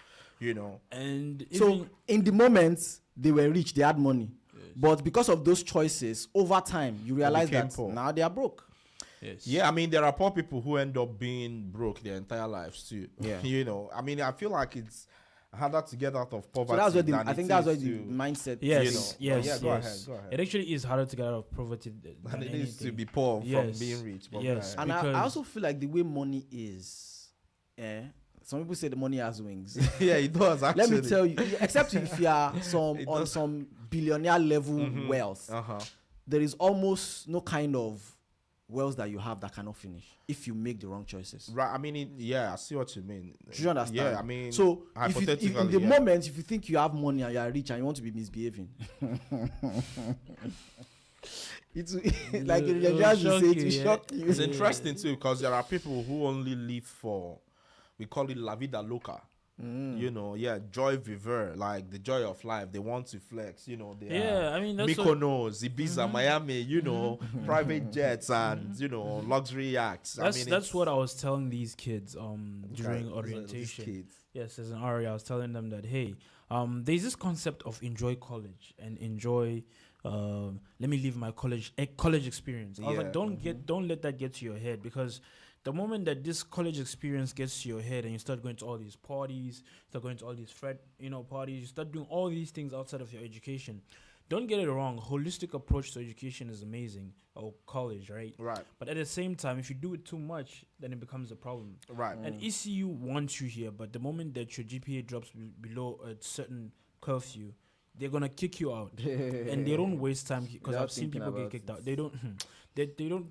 And So even, in the moment they were rich, they had money, but because of those choices, over time you realize became that poor. now they are broke. yes. Yeah, I mean, there are poor people who end up being broke their entire lives too. Yeah. I mean, I feel like it's harder to get out of poverty. So that's where than I think it that's where is the to- mindset. Yes, you know. yes, Yeah, go yes. ahead, go ahead. It actually is harder to get out of poverty than than it is to anything. be poor from Yes. being rich. But Yes. go And ahead. I because- also feel like the way money is, some people say the money has wings. yeah, it does actually. Let me tell you, except if you are It on does. some billionaire level wealth, there is almost no kind of wealth that you have that cannot finish if you make the wrong choices. Right. I mean, I see what you mean. Do you understand? Yeah, I mean, so if hypothetically, in the yeah. moment, if you think you have money and you are rich and you want to be misbehaving, it's like It'll you just shock say you, to yeah. shock you. It's interesting too because there are people who only live for, we call it la vida loca. Joy vivre, like the joy of life. They want to flex, they Yeah, are I mean, that's what- Mykonos, Ibiza, Miami, private jets and luxury yachts. That's what I was telling these kids during These orientation. kids. Yes, as an RA, I was telling them that hey, there's this concept of enjoy college and enjoy. Let me live my college experience. I was like, don't let that get to your head, because the moment that this college experience gets to your head and you start going to all these parties, start going to all these parties, you start doing all these things outside of your education. Don't get it wrong. Holistic approach to education is amazing, or college, right? Right. But at the same time, if you do it too much, then it becomes a problem. Right. And ECU wants you here, but the moment that your GPA drops below a certain curfew, they're gonna kick you out, and they don't waste time because Without I've seen thinking people get about kicked it. out. They don't. They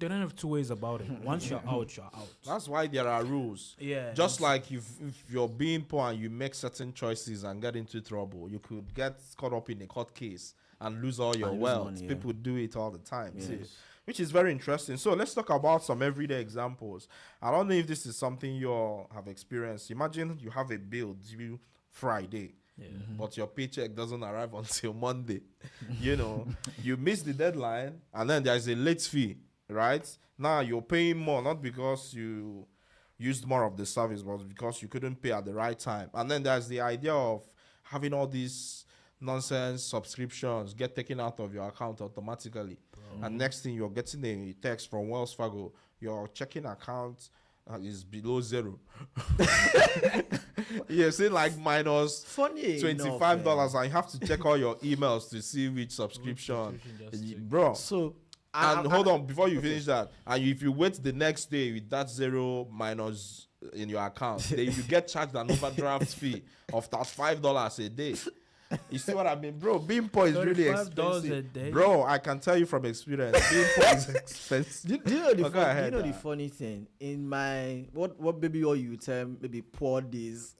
don't have two ways about it. Once you're out, you're out. That's why there are rules. Yeah. Just like if you're being poor and you make certain choices and get into trouble, you could get caught up in a court case and lose all your And lose wealth. money, yeah. People do it all the time too, Yes. which is very interesting. So let's talk about some everyday examples. I don't know if this is something you all have experienced. Imagine you have a bill due Friday. Yeah. But your paycheck doesn't arrive until Monday. You miss the deadline, and then there's a late fee, right? Now you're paying more, not because you used more of the service, but because you couldn't pay at the right time. And then there's the idea of having all these nonsense subscriptions get taken out of your account automatically. And next thing, you're getting a text from Wells Fargo, your checking account is below zero. You're saying like minus Funny $25, and you have to check all your emails to see which subscription, bro. So And hold on, before you finish that, and if you wait the next day with that zero minus in your account, then you get charged an overdraft fee of $5 a day. You see what I mean, bro? Being poor is really $35 a expensive, day? bro. I can tell you from experience, being poor is expensive. Do you know the Oh, go ahead, the funny thing? In my what maybe all you term maybe poor days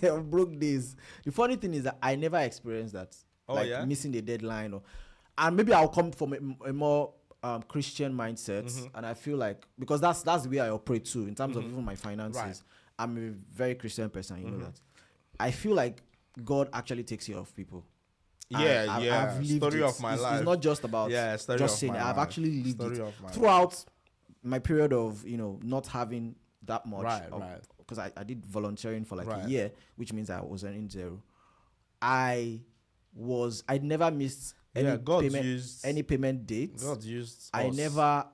or broke days. The funny thing is that I never experienced that. Oh, like yeah? missing the deadline, and maybe I'll come from a more Christian mindset, Mm-hmm. and I feel like because that's the way I operate too in terms of even my finances. Right. I'm a very Christian person, you know that. I feel like God actually takes care of people. Yeah, I've lived story it. of my life. It's not just about Story just of saying my it. I've life. actually lived Story it of my life. throughout my period of not having that much. Right. Because I did volunteering for like Right. a year, which means I was earning zero. I never missed any God payment used- any payment dates. God used I us never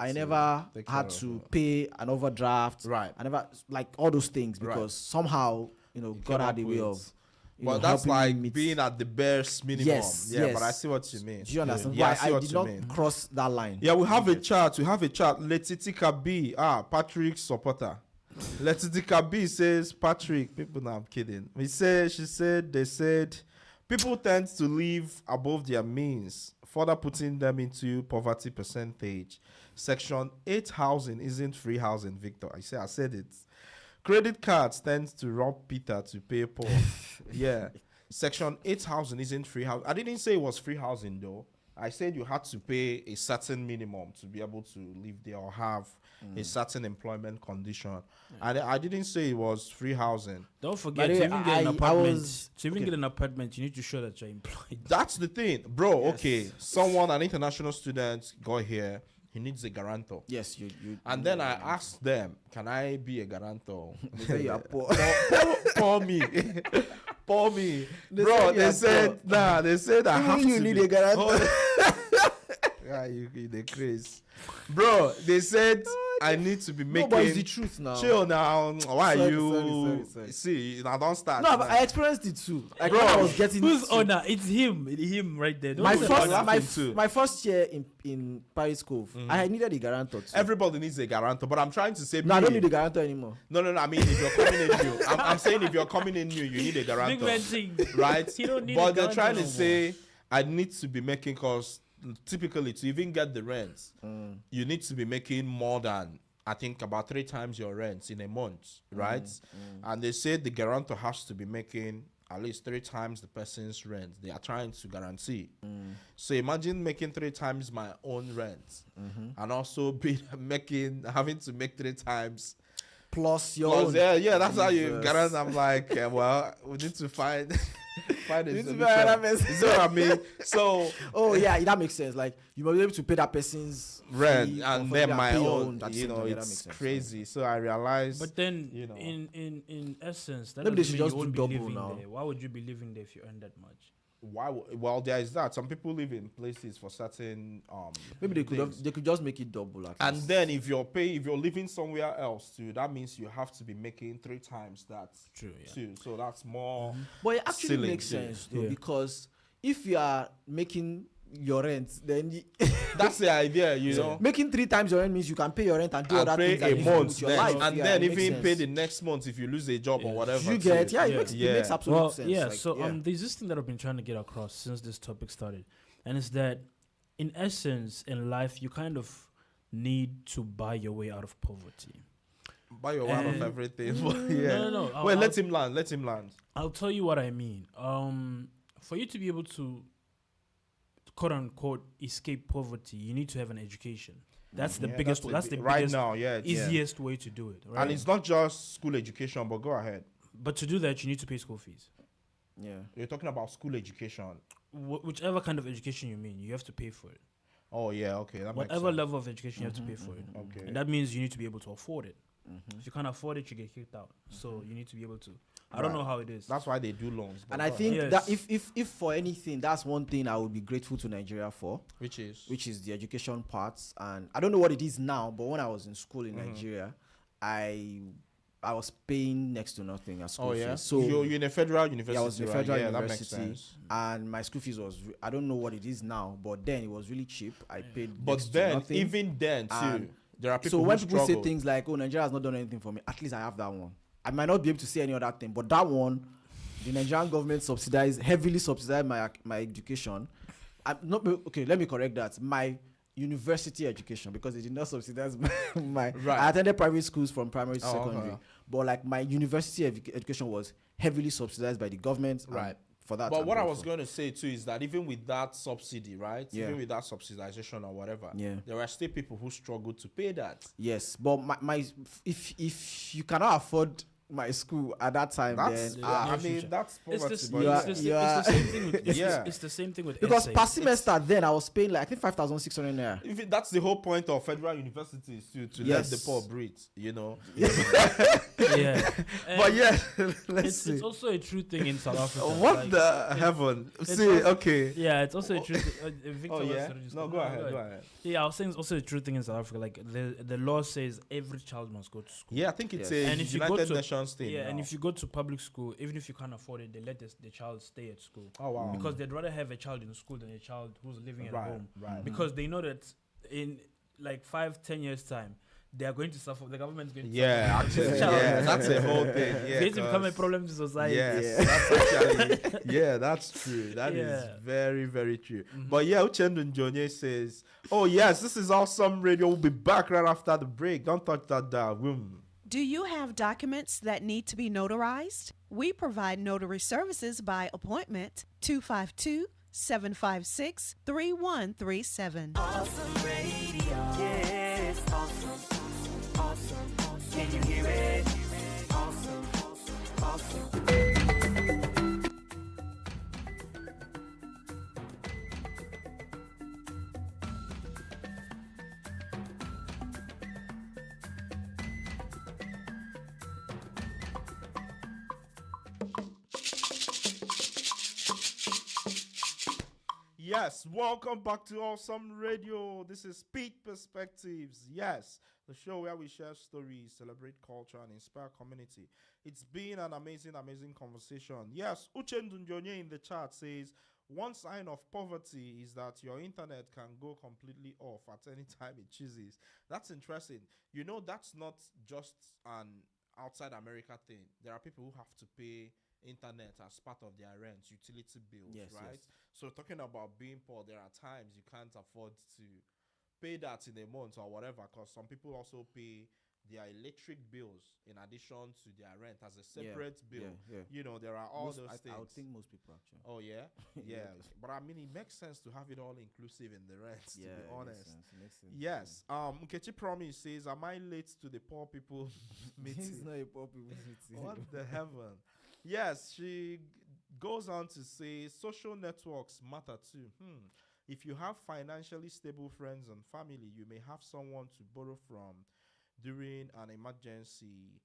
take care had of to it. pay an overdraft. Right. I never like all those things Right. because somehow God came had up a way with- of But that's helping me like meet- being at the barest minimum. Yes, Yeah, yes. but I see what you mean. Do you understand? Yeah, I Why see I what did you not mean. cross that line. Yeah, we have a chat. Letitika B. Patrick supporter. Letitika B says, Patrick, people, no, I'm kidding. She said, they said, people tend to live above their means, further putting them into poverty percentage. Section 8 housing isn't free housing, Victor. I said it. Credit cards tends to rob Peter to pay Paul. Yeah. Section 8 housing isn't free housing. I didn't say it was free housing though. I said you had to pay a certain minimum to be able to live there or have a certain employment condition. And I didn't say it was free housing. Don't forget, By the to way, even get an I apartment, was- to even get an apartment, you need to show that you're employed. That's the thing. Bro, okay. Someone, an international student, got here. He needs a guarantor. Yes, you. And then I asked them, can I be a guarantor? They say you are poor. Pour me. Pour me. They Bro, said you they are said, nah, they said I have Even to you need be. a guarantor. Yeah, you the craze. Bro, they said I need to be No, making. but it's the truth now. Chill now. Why Sorry, are you? sorry. See, now don't start. No, but now. I experienced it too. Like Bro, when I was getting Who's to- owner? It's him right there. Don't my put first- honor. laughing too. my first year in Paris School, I needed a guarantor too. Everybody needs a guarantor, but I'm trying to say. No, I don't me- need a guarantor anymore. No. I mean, if you're coming in new, I'm saying if you're coming in new, you need a Big guarantor, man thing. right? He don't need But a they're trying guarantor to no say I need to be making, cause typically to even get the rent, you need to be making more than I think about 3 times your rent in a month, right? And they say the guarantor has to be making at least 3 times the person's rent. They are trying to guarantee. So imagine making 3 times my own rent, and also be having to make 3 times. Plus your Plus, own. yeah, that's how you Jesus. guarantee. I'm like, well, we need to find find a You need to solution. find that person. You know what I mean? So Oh yeah, that makes sense. Like you must be able to pay that person's rent fee, and comfortably then my pay your own, at the you same know, time. Yeah, that it's makes sense. crazy. So I realized, But then, You know. in essence, that Maybe they doesn't should mean just you won't do be double living now. there. Why would you be living there if you earn that much? well, there is that. Some people live in places for certain Maybe they could things. they could just make it double. At And least. then if you're living somewhere else too, that means you have to be making 3 times that True, yeah. too. So that's more. But it actually Ceiling, makes yeah. sense though, Yeah. because if you are making your rent, then That's the idea, you know. making 3 times your rent means you can pay your rent and do And other pay things that a you do month, with your then, life. and Yeah, then it makes even pay sense. the next month if you lose a job or Yeah. whatever. You too. get, yeah, Yeah. it makes absolute Well, sense. yeah. Like, So yeah. there's this thing that I've been trying to get across since this topic started, and it's that in essence, in life, you kind of need to buy your way out of poverty. Buy your one of And- everything. Yeah. No. Wait, let him land. Let him land. I'll tell you what I mean. For you to be able to, quote unquote, escape poverty, you need to have an education. That's the Yeah, biggest. That's the right biggest, now. Yeah, easiest way to do it. Right? And it's not just school education, but go ahead. But to do that, you need to pay school fees. yeah. You're talking about school education. Whichever kind of education you mean, you have to pay for it. Oh yeah, okay. That makes Whatever sense. level of education, you have to pay for it. Okay. And that means you need to be able to afford it. If you can't afford it, you get kicked out. So you need to be able to. I don't Right. know how it is. That's why they do loans. but And I go think ahead. Yes. that if for anything, that's one thing I would be grateful to Nigeria for, which is which is the education parts. And I don't know what it is now, but when I was in school in Nigeria, I was paying next to nothing as school oh yeah. fees. So you're in a federal university. yeah, I was in a right? federal Yeah, university, that makes sense. and my school fees was I don't know what it is now, but then it was really cheap. I paid But next to then, nothing. even then too, And there are people. So who when people say struggle. things like, "Oh, Nigeria has not done anything for me," at least I have that one. I might not be able to say any other thing, but that one, the Nigerian government heavily subsidized my education. I'm not okay. Let me correct that. My university education, because they did not subsidize my. Right. I attended private schools from primary to Oh, okay. secondary, but like my university education was heavily subsidized by the government. and Right. For that. But I'm what I was grateful. going to say too is that even with that subsidy, right? Yeah. Even with that subsidization or whatever, Yeah. there are still people who struggle to pay that. Yes, but my if you cannot afford my school at that time, That's then I mean that's It's poverty. the, but You are- it's, the, you it's the are- same thing with Yeah. it's the same thing with because essays. per semester then I was paying like I think 5,600 naira. If that's the whole point of federal universities to Yes. let the poor breathe, you know. Yeah. But yeah, let's it's see. also a true thing in South Africa. What like, the heaven? See, also- okay. Yeah, it's also a true thing. Victor Oh was yeah. sort of just- No, go ahead. Go ahead. Yeah, I was saying it's also a true thing in South Africa. Like the law says every child must go to school. Yeah, I think it's Yes. a And if you go United to- Nations thing. Yeah, and now. if you go to public school, even if you can't afford it, they let the child stay at school. Oh wow. Because they'd rather have a child in school than a child who's living at Right, home. right. Because they know that in like 5-10 years time, they are going to suffer. The government's going to Yeah, suffer. actually, Child. yeah, that's a whole thing. Yeah, It's going to become a 'cause- problem to society. Yes, Yeah. that's actually, yeah, that's true. That is Yeah. very, very true. But yeah, Uchendu Njonye says, oh yes, this is awesome radio. We'll be back right after the break. Don't touch that dial. Boom. Do you have documents that need to be notarized? We provide notary services by appointment. 252-756-3137. Awesome radio. Yeah, it's awesome. Awesome. Can you hear it? Awesome. Awesome. Yes, welcome back to Awesome Radio. This is Pitt Perspectives. Yes, the show where we share stories, celebrate culture, and inspire community. It's been an amazing conversation. Yes, Uchendunjonye in the chat says, one sign of poverty is that your internet can go completely off at any time it chooses. That's interesting. You know, that's not just an outside America thing. There are people who have to pay internet as part of their rent, utility bills, right? Yes. So talking about being poor, there are times you can't afford to pay that in a month or whatever, because some people also pay their electric bills in addition to their rent as a separate bill. Yeah. You know, there are all those things. I would think most people actually. Oh yeah, yeah. Yes. But I mean, it makes sense to have it all inclusive in the rent. To be honest. Makes sense. Yes. Nkechi Promise says, "Am I late to the poor people This is meeting?" not a poor people's meeting. What the heaven? Yes, she goes on to say social networks matter too. If you have financially stable friends and family, you may have someone to borrow from during an emergency.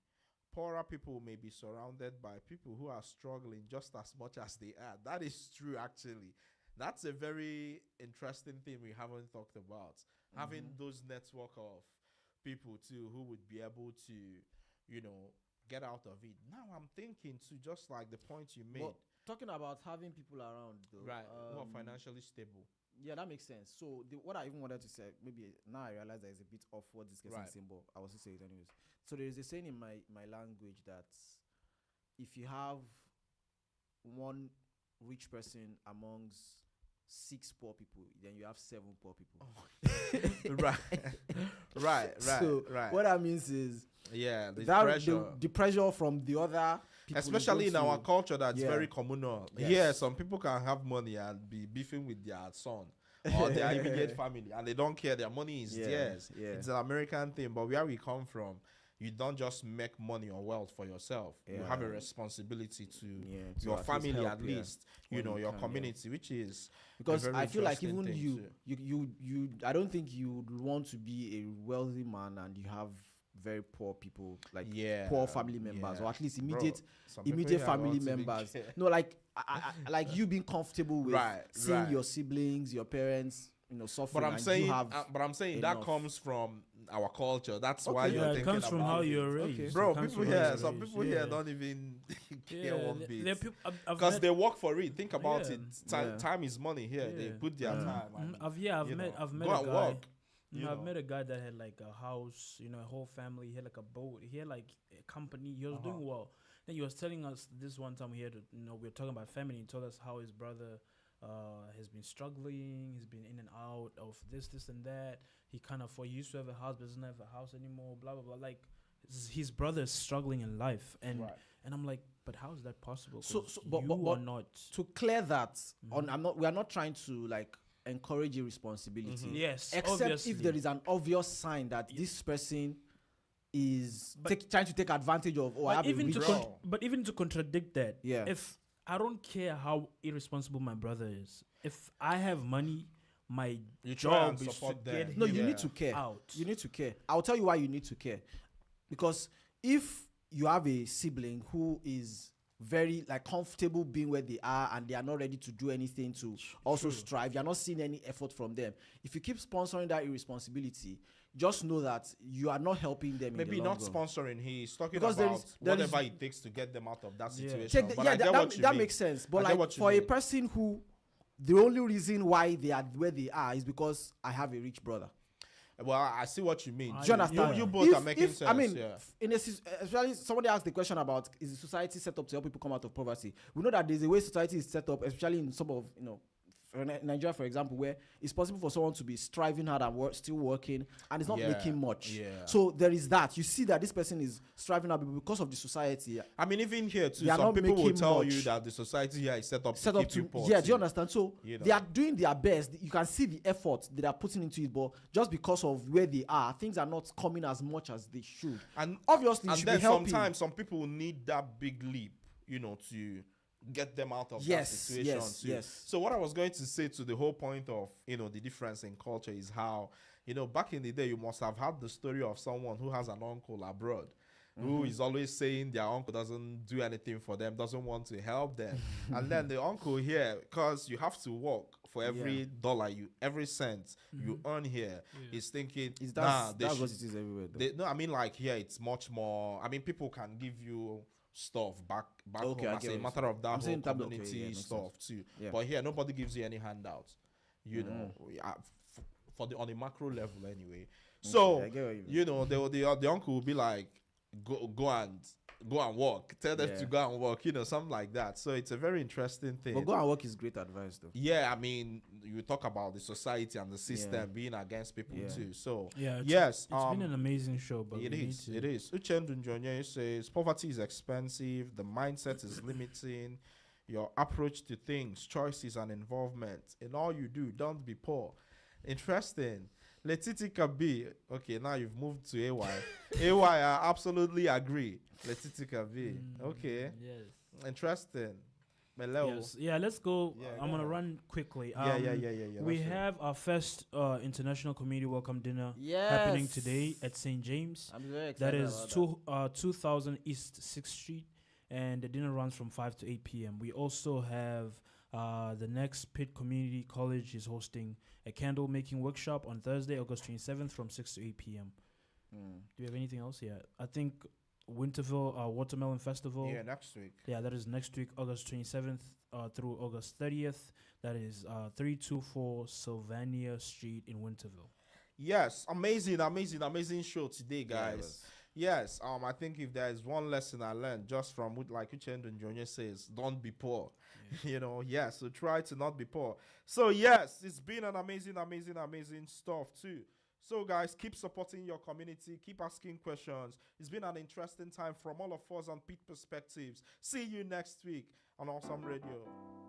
Poorer people may be surrounded by people who are struggling just as much as they are. That is true, actually. That's a very interesting thing we haven't talked about. Having those network of people too who would be able to, you know, get out of it. Now I'm thinking to just like the point you made. But talking about having people around, though, Right, who are financially stable. yeah, that makes sense. So what I even wanted to say, maybe now I realize that it's a bit off what this guy is saying, but I was to say it anyways. So there is a saying in my language that if you have one rich person amongst 6 poor people, then you have 7 poor people. right. So what that means is the that pressure. the pressure from the other people, Especially in our culture, that's Yeah. very communal. Yes. Yeah, some people can have money and be beefing with their son or their immediate family, and they don't care. Their money is theirs. Yeah. It's an American thing, but where we come from, you don't just make money or wealth for yourself. You have a responsibility to to your at least family, help, at least, you when know, you your can, community, which is because a very I feel like interesting even thing you I don't think you would want to be a wealthy man and you have very poor people, like poor family members, or at least immediate family members. No, like I like you being comfortable with seeing your siblings, your parents, you know, suffering. But I'm saying that comes from our culture. That's why you're thinking it comes from how you're raised. Bro, It comes people from how here, you're some raised. people here don't even care one bit. Because I've they work for it. Think about Yeah. it. Time is money here. They put their time. And, I've met go a and guy. work. I've met a guy that had like a house, you know, a whole family. He had like a boat. He had like a company. He was doing well. Then he was telling us this one time we were talking about family. He told us how his brother has been struggling. He's been in and out of this and that. He used to have a house, but doesn't have a house anymore. Blah blah blah. Like his brother is struggling in life, and I'm like, but how is that possible? But not to clear that. We are not trying to like encourage irresponsibility. Yes, except obviously. if there is an obvious sign that this person is trying to take advantage of. But even to contradict that, Yeah. if I don't care how irresponsible my brother is, if I have money, my You try and job is to support them. get No, him you need to care. out. You need to care. I'll tell you why you need to care. Because if you have a sibling who is very like comfortable being where they are and they are not ready to do anything to also strive, you're not seeing any effort from them. If you keep sponsoring that irresponsibility, just know that you are not helping them. Maybe in the long not run. sponsoring. He's talking Because about there whatever is- it takes to get them out of that Yeah. situation. Check But I get what you that mean. makes sense. But I get like what you for a mean. person who the only reason why they are where they are is because I have a rich brother. Well, I see what you mean. Do you understand? You both are making sense. I mean, yeah. especially somebody asked the question about is the society set up to help people come out of poverty? We know that there's a way society is set up, especially in some of Nigeria, for example, where it's possible for someone to be striving hard and still working, and it's not making much. Yeah. So there is that. You see that this person is striving hard because of the society. I mean, even here too, They are some not people will making tell much. you that the society here is set up to keep you poor. Yeah, too. do you understand? So You know. they are doing their best. You can see the effort that they are putting into it, but just because of where they are, things are not coming as much as they should. And Obviously, you and should then be helping. sometimes some people need that big leap, to get them out of that situation too. Yes. So what I was going to say to the whole point of the difference in culture is how back in the day you must have had the story of someone who has an uncle abroad who is always saying their uncle doesn't do anything for them, doesn't want to help them. And then the uncle here, because you have to work for every dollar every cent you earn here, is thinking, That's what it is everywhere. no, I mean, like here it's much more. I mean, people can give you stuff back Okay, home I as get a what matter you're of that I'm whole saying tablet, okay, community yeah, makes stuff too. Yeah. But here nobody gives you any handouts, on the macro level anyway. So I get what you mean. the uncle will be like, go and work. Tell them to go and work, something like that. So it's a very interesting thing. But go and work is great advice, though. Yeah, I mean, you talk about the society and the system being against people too. So it's been an amazing show, but it is. Uchendu Njonye says poverty is expensive, the mindset is limiting, your approach to things, choices, and involvement. In all you do, don't be poor. Interesting. Letitica B. Okay, now you've moved to AY. AY, I absolutely agree. Letitica B. Okay. Yes. Interesting. Meleo. Yes. Yeah, let's go. Yeah, I'm go going to ahead. run quickly. Yeah. We That's have our first international community welcome dinner Yes. happening today at St. James. I'm very That excited is about 2000 East 6th Street, and the dinner runs from 5 to 8 p.m. We also have the next Pitt Community College is hosting a candle making workshop on Thursday, August 27th from 6 to 8 p.m. Do you have anything else? Yeah, I think Winterville Watermelon Festival. Yeah, next week. Yeah, that is next week, August 27th through August 30th. That is 324 Sylvania Street in Winterville. Yes, amazing show today, guys. Yes, I think if there is one lesson I learned just from what, like Uchendu and Junior says, don't be poor. So try to not be poor. So yes, it's been an amazing stuff too. So guys, keep supporting your community, keep asking questions. It's been an interesting time from all of us on Pitt Perspectives. See you next week on Awesome Radio.